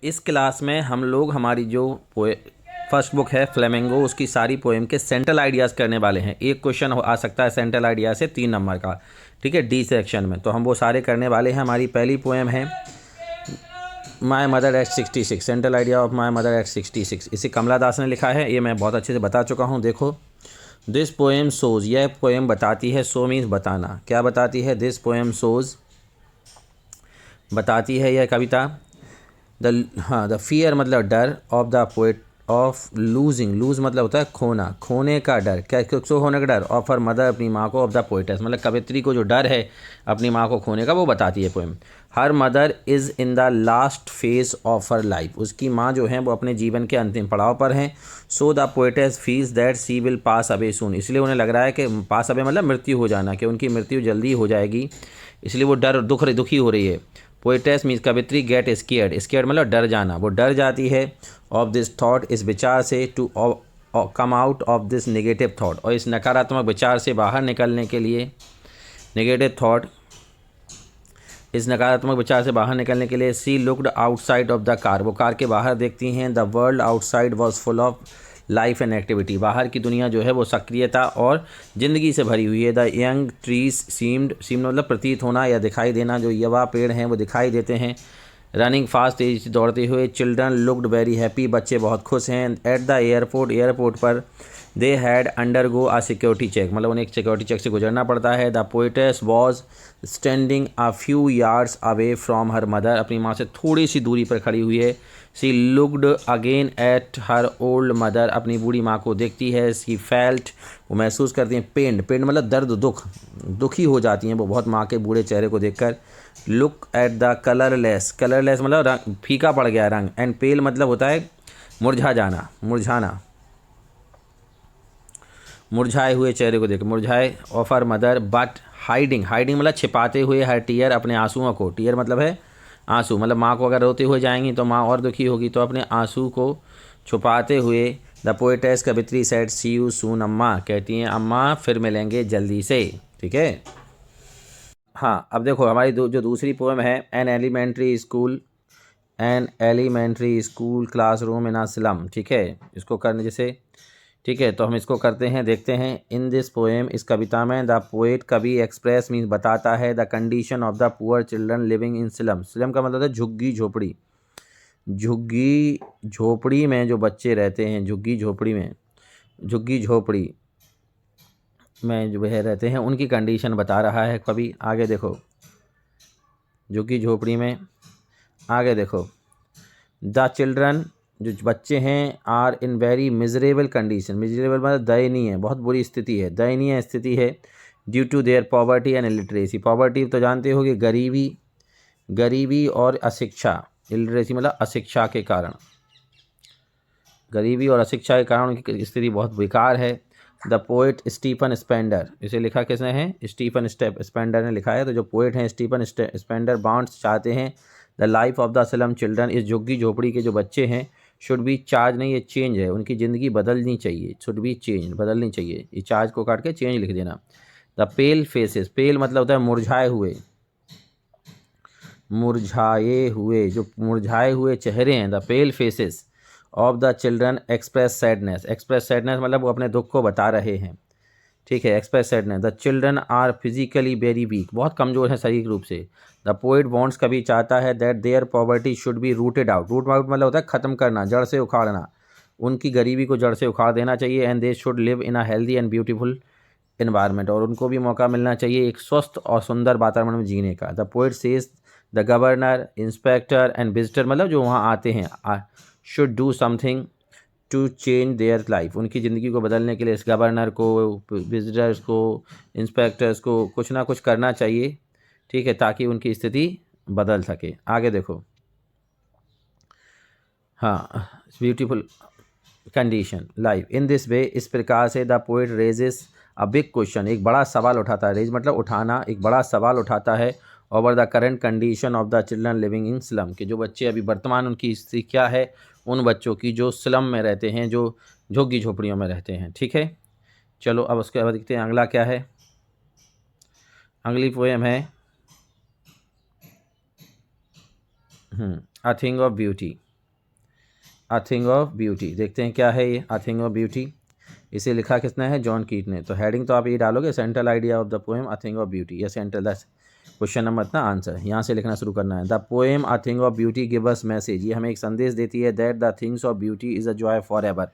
इस क्लास में हम लोग हमारी जो फर्स्ट बुक है फ्लेमिंगो, उसकी सारी पोएम के सेंट्रल आइडियाज़ करने वाले हैं। एक क्वेश्चन आ सकता है सेंट्रल आइडिया से 3 नंबर का, ठीक है, डी सेक्शन में, तो हम वो सारे करने वाले हैं। हमारी पहली पोएम है my mother eight 66, central idea of my mother eight 66। इसे कमला दास ने लिखा है, ये मैं बहुत अच्छे से बता चुका हूँ। देखो, दिस पोएम सोज, यह पोएम बताती है, सो मीन्स बताना, क्या बताती है, दिस पोएम सोज बताती है यह कविता, द फियर मतलब डर, of the poet of losing, lose मतलब होता है खोना, खोने का डर, क्या किसको खोने का डर, ऑफ हर मदर अपनी माँ को, ऑफ द पोएटेस मतलब कवित्री को जो डर है अपनी माँ को खोने का, वो बताती है poem. Her mother is in the last phase of her life, उसकी माँ जो है वो अपने जीवन के अंतिम पड़ाव पर हैं। So the poetess feels that she will pass away soon, इसलिए उन्हें लग रहा है कि पास अवे मतलब मृत्यु हो जाना, कि उनकी मृत्यु जल्दी हो जाएगी, इसलिए वो दुखी हो रही है। पोएटेस मीन्स कवित्री, गेट स्केयर्ड, स्केयर्ड मतलब डर जाना, वो डर जाती है, ऑफ दिस थॉट, इस विचार से, to come out of this negative thought, और इस नकारात्मक विचार से बाहर निकलने के लिए, नेगेटिव थॉट, इस नकारात्मक विचार से बाहर निकलने के लिए, she looked outside of the car, वो कार के बाहर देखती हैं, the world outside was full of life and activity, बाहर की दुनिया जो है वो सक्रियता और ज़िंदगी से भरी हुई है। द यंग ट्रीज सीम्ड मतलब प्रतीत होना या दिखाई देना, जो युवा पेड़ हैं वो दिखाई देते हैं, रनिंग फास्ट, तेजी से दौड़ते हुए, चिल्ड्रन लुक्ड वेरी हैप्पी, बच्चे बहुत खुश हैं, एट द एयरपोर्ट, एयरपोर्ट पर, they had undergo a security check मतलब उन्हें एक सिक्योरिटी चेक से गुजरना पड़ता है। The poetess was standing a few yards away from her mother, अपनी माँ से थोड़ी सी दूरी पर खड़ी हुई है। She looked again at her old mother, अपनी बूढ़ी माँ को देखती है। सी फेल्ट, वो महसूस करती हैं, पेंड मतलब दर्द, दुखी हो जाती हैं वो बहुत माँ के बूढ़े चेहरे को देखकर। Look at the colourless, colourless मतलब रंग फीका पड़ गया रंग, एंड पेल मतलब होता है मुरझाना, मुरझाए हुए चेहरे को देख, मुरझाए of her mother, but hiding मतलब छिपाते हुए, हर टीयर अपने आंसुओं को, टीयर मतलब है आंसू, मतलब माँ को अगर रोते हुए जाएंगी तो माँ और दुखी होगी, तो अपने आंसू को छुपाते हुए, द पोएटेस कवित्री सेड सी यू सून, अम्मा कहती हैं अम्मा फिर मिलेंगे जल्दी से, ठीक है। हाँ, अब देखो हमारी जो दूसरी पोएम है, an elementary school classroom in a slum, ठीक है, इसको करने जैसे, ठीक है, तो हम इसको करते हैं, देखते हैं। इन दिस पोएम, इस कविता में, द पोएट कवि एक्सप्रेस मीन्स बताता है, the condition of the poor children living in slum, slum का मतलब है झुग्गी झोपड़ी, झुग्गी झोपड़ी में जो बच्चे रहते हैं, झुग्गी झोपड़ी में जो वह रहते हैं, उनकी कंडीशन बता रहा है कवि। आगे देखो, झुग्गी झोपड़ी में, आगे देखो, द चिल्ड्रन जो बच्चे हैं, are in very miserable condition, miserable मतलब दयनीय है, बहुत बुरी स्थिति है, दयनीय स्थिति है, due to their poverty and illiteracy, poverty तो जानते हो कि गरीबी और अशिक्षा, इलिटरेसी मतलब अशिक्षा के कारण, गरीबी और अशिक्षा के कारण उनकी स्थिति बहुत बेकार है। द पोएट स्टीफन स्पेंडर, इसे लिखा किसने है, स्टीफन स्पेंडर ने लिखा है। तो जो पोएट हैं स्टीफन स्पेंडर बाउंड्स चाहते हैं, the life of the slum children, इस झुग्गी झोपड़ी के जो बच्चे हैं, शुड बी चार्ज नहीं, ये चेंज है, उनकी ज़िंदगी बदलनी चाहिए, शुड बी चेंज बदलनी चाहिए, ये चार्ज को काट के चेंज लिख देना। द पेल फेसेस, पेल मतलब होता है मुरझाए हुए चेहरे हैं, the pale faces of the children express sadness मतलब वो अपने दुख को बता रहे हैं, ठीक है, express sadness. The children are physically very weak, बहुत कमज़ोर है शारीरिक रूप से। द पोएट वॉन्ट्स, कभी चाहता है, that their poverty should be rooted out, root out मतलब होता है ख़त्म करना, जड़ से उखाड़ना, उनकी गरीबी को जड़ से उखाड़ देना चाहिए। And they should live in a healthy and beautiful environment, और उनको भी मौका मिलना चाहिए एक स्वस्थ और सुंदर वातावरण में जीने का। The poet says the governor, inspector and visitor मतलब जो वहाँ आते हैं, should do something to change their life, उनकी ज़िंदगी को बदलने के लिए इस गवर्नर को, विजिटर्स को, इंस्पेक्टर्स को कुछ ना कुछ करना चाहिए, ठीक है, ताकि उनकी स्थिति बदल सके। आगे देखो, हाँ, beautiful condition life in this way, इस प्रकार से the poet raises a big question, एक बड़ा सवाल उठाता है, रेज मतलब उठाना, एक बड़ा सवाल उठाता है, over the current condition of the children living in slum, के जो बच्चे अभी वर्तमान उनकी स्थिति क्या है, उन बच्चों की जो स्लम में रहते हैं, जो झुग्गी झोपड़ियों में रहते हैं, ठीक है। चलो अब उसके बाद देखते हैं अगला क्या है। अगली पोएम है अ thing of beauty, a thing of beauty. देखते हैं क्या है ये अ थिंग ऑफ ब्यूटी। इसे लिखा किसने है? जॉन कीट ने। तो हेडिंग तो आप ये डालोगे central idea of the poem a thing of beauty, या सेंट्रल द क्वेश्चन नंबर इतना आंसर यहाँ से लिखना शुरू करना है। The poem a thing of beauty give us message, ये हमें एक संदेश देती है that the things of beauty is a joy for ever.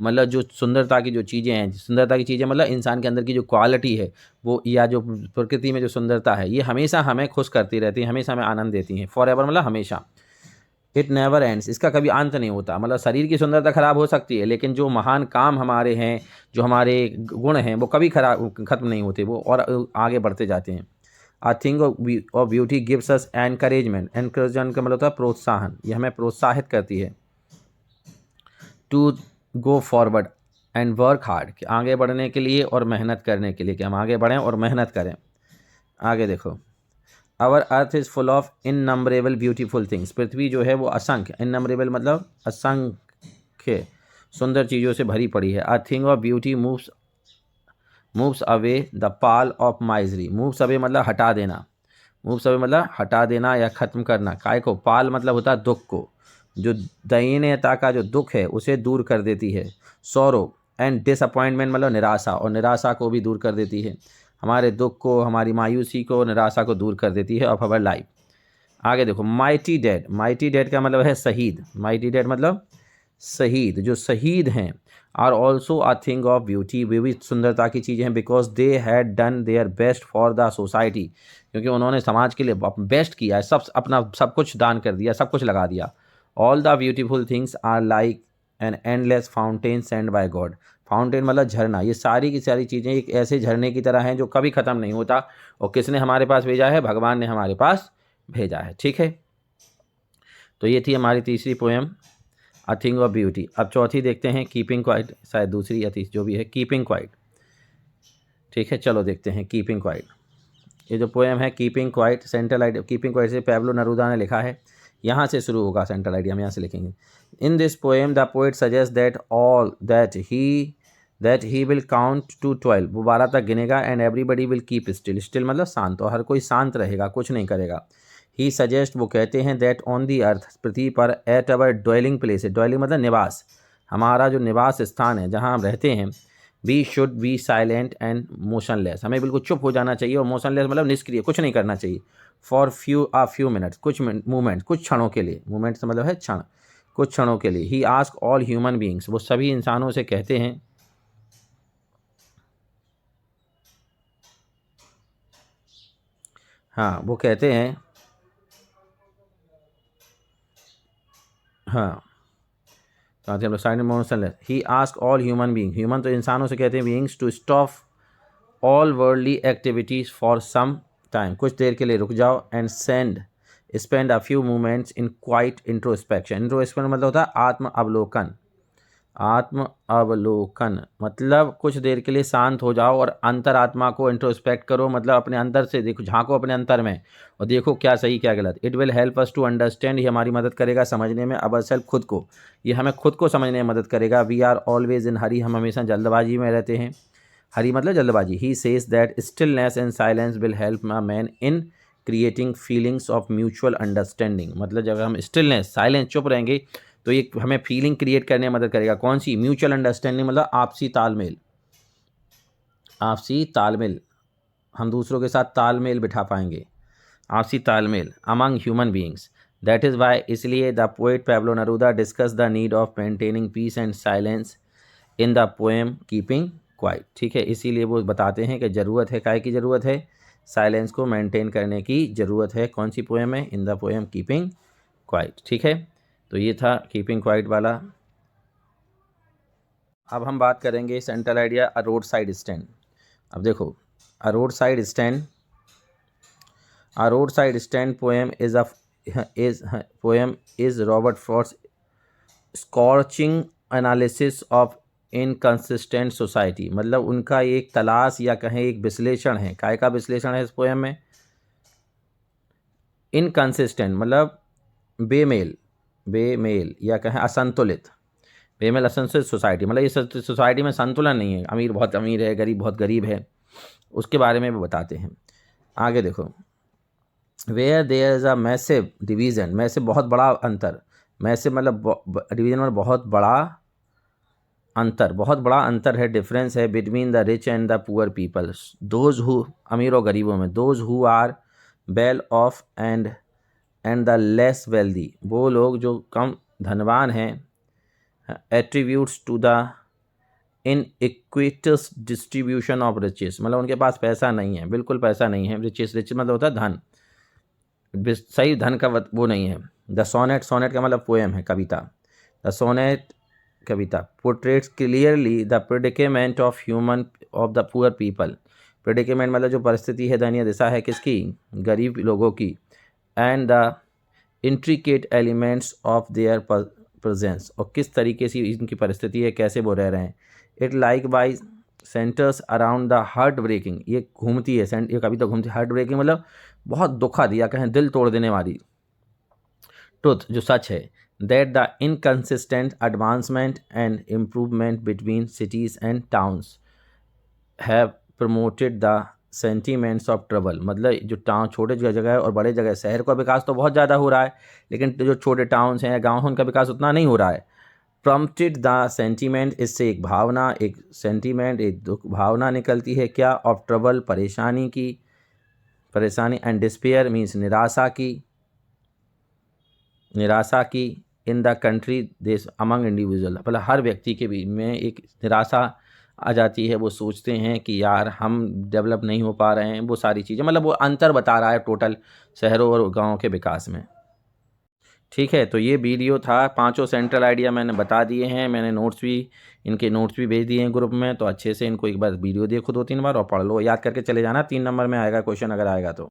मतलब जो सुंदरता की जो चीज़ें हैं, सुंदरता की चीज़ें मतलब इंसान के अंदर की जो क्वालिटी है वो, या जो प्रकृति में जो सुंदरता है, ये हमेशा हमें खुश करती रहती है, हमेशा हमें आनंद देती हैं। फॉर एवर मतलब हमेशा। इट नेवर एंड्स, इसका कभी अंत नहीं होता। मतलब शरीर की सुंदरता खराब हो सकती है, लेकिन जो महान काम हमारे हैं, जो हमारे गुण हैं, वो कभी खराब खत्म नहीं होते, वो और आगे बढ़ते जाते हैं। I think of beauty gives us encouragement. Encouragement का मतलब होता है प्रोत्साहन, ये हमें प्रोत्साहित करती है। To go forward and work hard, कि आगे बढ़ने के लिए और मेहनत करने के लिए, कि हम आगे बढ़ें और मेहनत करें। आगे देखो, our earth is full of innumerable beautiful things. पृथ्वी जो है वो असंख्य, इननंबरेबल मतलब असंख्य सुंदर चीज़ों से भरी पड़ी है। अ thing of beauty moves away the Pal of misery. Moves away मतलब हटा देना, मूव्स अवे मतलब हटा देना या ख़त्म करना। काय को? पाल मतलब होता है दुख को, जो दयनीयता का जो दुख है उसे दूर कर देती है। सौरो एंड डिसअपॉइंटमेंट मतलब निराशा, और निराशा को भी दूर कर देती है। हमारे दुख को, हमारी मायूसी को, निराशा को दूर कर देती है ऑफ अवर लाइफ। आगे देखो, माइटी डेड। माइटी डेड का मतलब है शहीद। माइटी डेड मतलब शहीद, जो शहीद हैं। Are also a thing of beauty, वे भी सुंदरता की चीज़ें हैं। Because they had done their best for the society, क्योंकि उन्होंने समाज के लिए बेस्ट किया है, सब अपना सब कुछ दान कर दिया, सब कुछ लगा दिया। All the beautiful things are like an endless fountain send by God. Fountain मतलब झरना। ये सारी की सारी चीज़ें एक ऐसे झरने की तरह हैं जो कभी ख़त्म नहीं होता, और किसने हमारे पास भेजा है? भगवान ने हमारे पास भेजा है। ठीक है, तो ये थी हमारी तीसरी poem a thing of beauty. अब चौथी देखते हैं, कीपिंग क्वाइट, शायद दूसरी या तीसरी जो भी है, कीपिंग क्वाइट। ठीक है, चलो देखते हैं कीपिंग क्वाइट। ये जो पोएम है keeping quiet, central idea keeping quiet से पैब्लो नेरूदा ने लिखा है। यहाँ से शुरू होगा सेंट्रल आइडिया, हम यहाँ से लिखेंगे। In this poem the poet suggest that he will count to 12, वो 12 तक गिनेगा। And everybody will keep still. Still मतलब शांत, और हर कोई शांत रहेगा, कुछ नहीं करेगा। ही सजेस्ट, वो कहते हैं, दैट ऑन दी अर्थ, पृथ्वी पर, at our dwelling place, dwelling मतलब निवास, हमारा जो निवास स्थान है जहाँ हम रहते हैं, we should be silent and motionless, हमें बिल्कुल चुप हो जाना चाहिए। और मोशनलेस मतलब निष्क्रिय, कुछ नहीं करना चाहिए। फॉर फ्यू मिनट्स, कुछ मोमेंट्स, कुछ क्षणों के लिए। मोमेंट्स मतलब है क्षण, कुछ क्षणों के लिए। ही आस्क ऑल ह्यूमन बींग्स, वो सभी इंसानों से कहते हैं, हाँ वो कहते हैं, हाँ तो हम लोग silent motionless. He ask all human being, human तो इंसानों से कहते हैं, beings, to stop all worldly activities for some time, कुछ देर के लिए रुक जाओ। And spend a few moments in quiet introspection. Introspection मतलब होता है आत्म अवलोकन। आत्म अवलोकन मतलब कुछ देर के लिए शांत हो जाओ और अंतरात्मा को इंट्रोस्पेक्ट करो, मतलब अपने अंदर से देखो, झांको अपने अंतर में और देखो क्या सही क्या गलत। It will help us to understand, ये हमारी मदद करेगा समझने में, अवर सेल्फ, खुद को, ये हमें खुद को समझने में मदद करेगा। वी आर ऑलवेज इन हरी, हम हमेशा जल्दबाजी में रहते हैं। हरी मतलब जल्दबाजी। He says that stillness and silence will help a man in creating feelings of mutual understanding. मतलब जब हम स्टिलनेस, साइलेंस, चुप रहेंगे तो ये हमें फीलिंग क्रिएट करने में मदद करेगा। कौन सी? म्यूचुअल अंडरस्टैंडिंग मतलब आपसी तालमेल। आपसी तालमेल, हम दूसरों के साथ तालमेल बिठा पाएंगे। आपसी तालमेल among human beings. That is why, इसलिए the poet Pablo Neruda discuss the need of maintaining peace and silence in the poem keeping quiet. ठीक है, इसीलिए वो बताते हैं कि ज़रूरत है, काय की ज़रूरत है? साइलेंस को मेंटेन करने की ज़रूरत है। कौन सी पोएम है? इन द पोएम कीपिंग क्वाइट। ठीक है, तो ये था कीपिंग क्वाइट वाला। अब हम बात करेंगे central idea a roadside stand. अब देखो, a roadside stand, a roadside stand poem is Robert Frost scorching analysis of inconsistent society. मतलब उनका एक तलाश या कहें एक विश्लेषण है। काय का विश्लेषण है इस पोएम में? इनकंसिस्टेंट मतलब बेमेल, बेमेल या कहें असंतुलित, बेमेल असंतुलित सोसाइटी, मतलब ये सोसाइटी में संतुलन नहीं है, अमीर बहुत अमीर है, गरीब बहुत गरीब है, उसके बारे में वो बताते हैं। आगे देखो, where there is a massive division, massive बहुत बड़ा अंतर, मैसिव मतलब डिवीजन मतलब बहुत बड़ा अंतर है, डिफरेंस है between the rich and the poor people, those who, अमीर और गरीबों में, those who are well off and the less wealthy, वो लोग जो कम धनवान हैं, attributes to the iniquitous distribution of riches, मतलब उनके पास पैसा नहीं है, बिल्कुल पैसा नहीं है, रिचेस मतलब होता है धन, सही धन का वो नहीं है। द सोनेट, सोनेट का मतलब पोएम है, कविता, द सोनेट कविता portraits clearly the predicament of human of the poor people, predicament मतलब जो परिस्थिति है, दयनीय दिशा है किसकी, गरीब लोगों की, and the intricate elements of their presence, और किस तरीके से इनकी परिस्थिति है, कैसे वो रह रहे हैं। It likewise centres around the heart breaking, ये घूमती है, ये कभी तो घूमती, हार्ट ब्रेकिंग मतलब बहुत दुखा दिया, कहें दिल तोड़ देने वाली, ट्रुथ जो सच है, that the inconsistent advancement and improvement between cities and towns have promoted the sentiments of trouble, मतलब जो टाउन छोटे जगह है और बड़े जगह, शहर का विकास तो बहुत ज़्यादा हो रहा है, लेकिन जो छोटे टाउन्स हैं या गाँव हैं उनका विकास उतना नहीं हो रहा है। प्रॉम्प्टेड द सेंटीमेंट, इससे एक भावना, एक सेंटीमेंट, एक दुख भावना निकलती है क्या, ऑफ ट्रबल, परेशानी की, परेशानी, एंड डिस्पेयर मीन्स निराशा की, इन द कंट्री देश अमंग इंडिविजुअल, मतलब हर व्यक्ति के बीच में एक निराशा आ जाती है, वो सोचते हैं कि यार हम डेवलप नहीं हो पा रहे हैं, वो सारी चीज़ें, मतलब वो अंतर बता रहा है टोटल शहरों और गाँव के विकास में। ठीक है, तो ये वीडियो था, 5 सेंट्रल आइडिया मैंने बता दिए हैं, मैंने इनके नोट्स भी भेज दिए हैं ग्रुप में, तो अच्छे से इनको एक बार वीडियो देखो 2-3 बार और पढ़ लो, याद करके चले जाना, 3 नंबर में आएगा क्वेश्चन अगर आएगा तो।